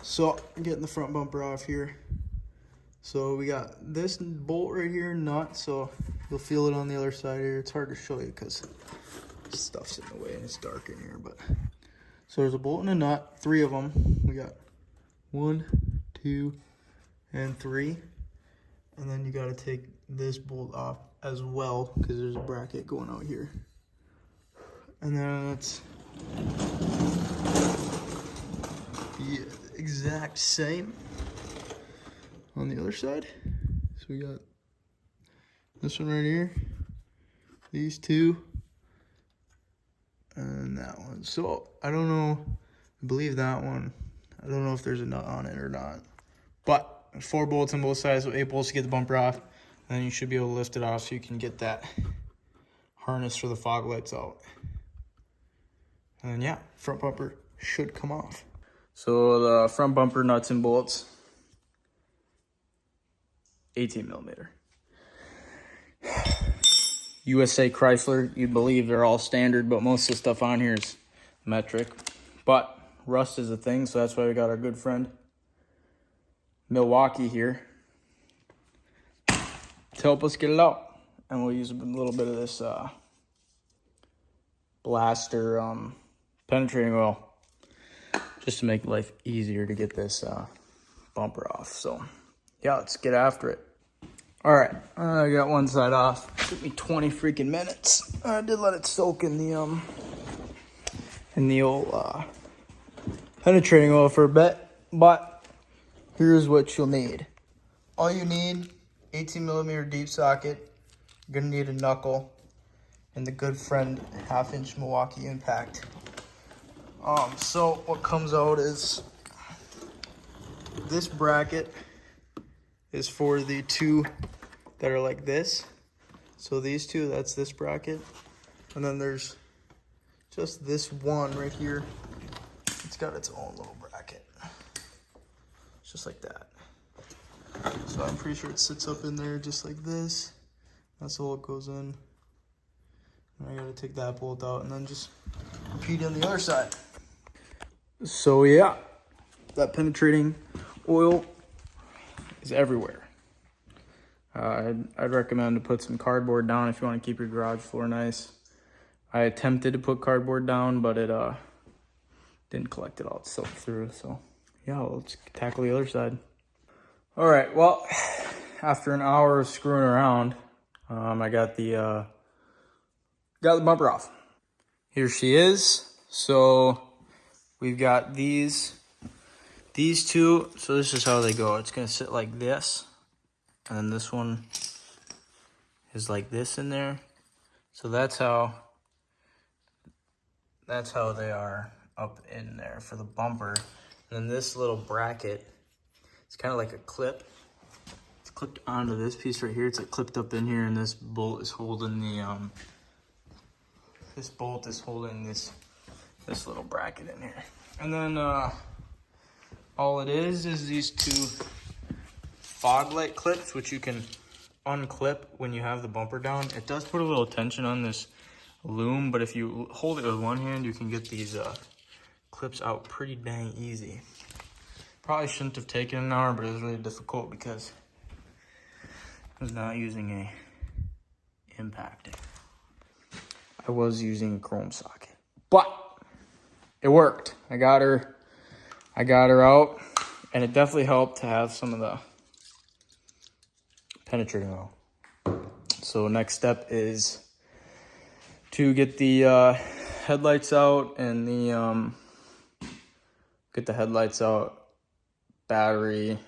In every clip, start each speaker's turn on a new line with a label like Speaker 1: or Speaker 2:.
Speaker 1: So I'm getting the front bumper off here. So we got this bolt right here, nut, so you'll feel it on the other side here. It's hard to show you because stuff's in the way and it's dark in here, but so there's a bolt and a nut, 3 of them. We got 1, 2, and 3. And then you got to take this bolt off as well because there's a bracket going out here. And then it's the exact same on the other side. So we got this one right here, these 2, and that one. So I don't know, I believe that one, I don't know if there's a nut on it or not, but 4 bolts on both sides, so 8 bolts to get the bumper off, and then you should be able to lift it off so you can get that harness for the fog lights out. And then yeah, front bumper should come off. So the front bumper nuts and bolts, 18 millimeter. USA Chrysler, you'd believe they're all standard, but most of the stuff on here is metric. But rust is a thing, so that's why we got our good friend Milwaukee here to help us get it out. And we'll use a little bit of this Blaster penetrating oil just to make life easier to get this bumper off. So yeah, let's get after it. All right, I got one side off. It took me 20 freaking minutes. I did let it soak in the old penetrating oil for a bit, but here's what you'll need. All you need, 18 millimeter deep socket. You're gonna need a knuckle and the good friend 1/2-inch Milwaukee impact. So what comes out is this bracket is for the 2 that are like this. So these 2, that's this bracket. And then there's just this one right here. It's got its own little bracket. It's just like that. So I'm pretty sure it sits up in there just like this. That's all it goes in. And I gotta take that bolt out and then just repeat on the other side. So yeah, that penetrating oil is everywhere. I'd recommend to put some cardboard down if you want to keep your garage floor nice. I attempted to put cardboard down, but it didn't collect it all. It soaked through. So yeah, let's tackle the other side. All right, well, after an hour of screwing around, I got the bumper off. Here she is. So we've got these 2. So this is how they go. It's gonna sit like this. And then this one is like this in there. So that's how they are up in there for the bumper. And then this little bracket, it's kind of like a clip. It's clipped onto this piece right here. It's like clipped up in here, and this bolt is holding the this little bracket in here. And then all it is these 2 fog light clips, which you can unclip when you have the bumper down. It does put a little tension on this loom, but if you hold it with one hand, you can get these clips out pretty dang easy. Probably shouldn't have taken an hour, but it was really difficult because I was not using a impact. I was using a chrome socket, but it worked. I got her out, and it definitely helped to have some of the penetrating oil. So next step is to get the headlights out and battery,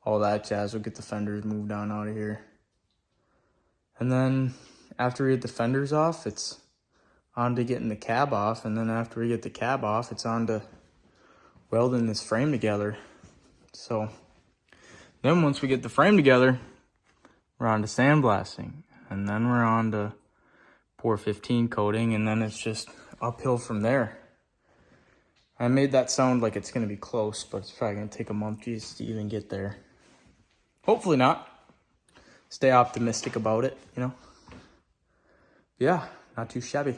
Speaker 1: all that jazz. We'll get the fenders moved on out of here. And then after we get the fenders off, it's on to getting the cab off. And then after we get the cab off, it's on to welding this frame together. So then once we get the frame together, we're on to sandblasting, and then we're on to pour 15 coating, and then it's just uphill from there. I made that sound like it's gonna be close, but it's probably gonna take a month just to even get there. Hopefully not. Stay optimistic about it, you know? Yeah, not too shabby.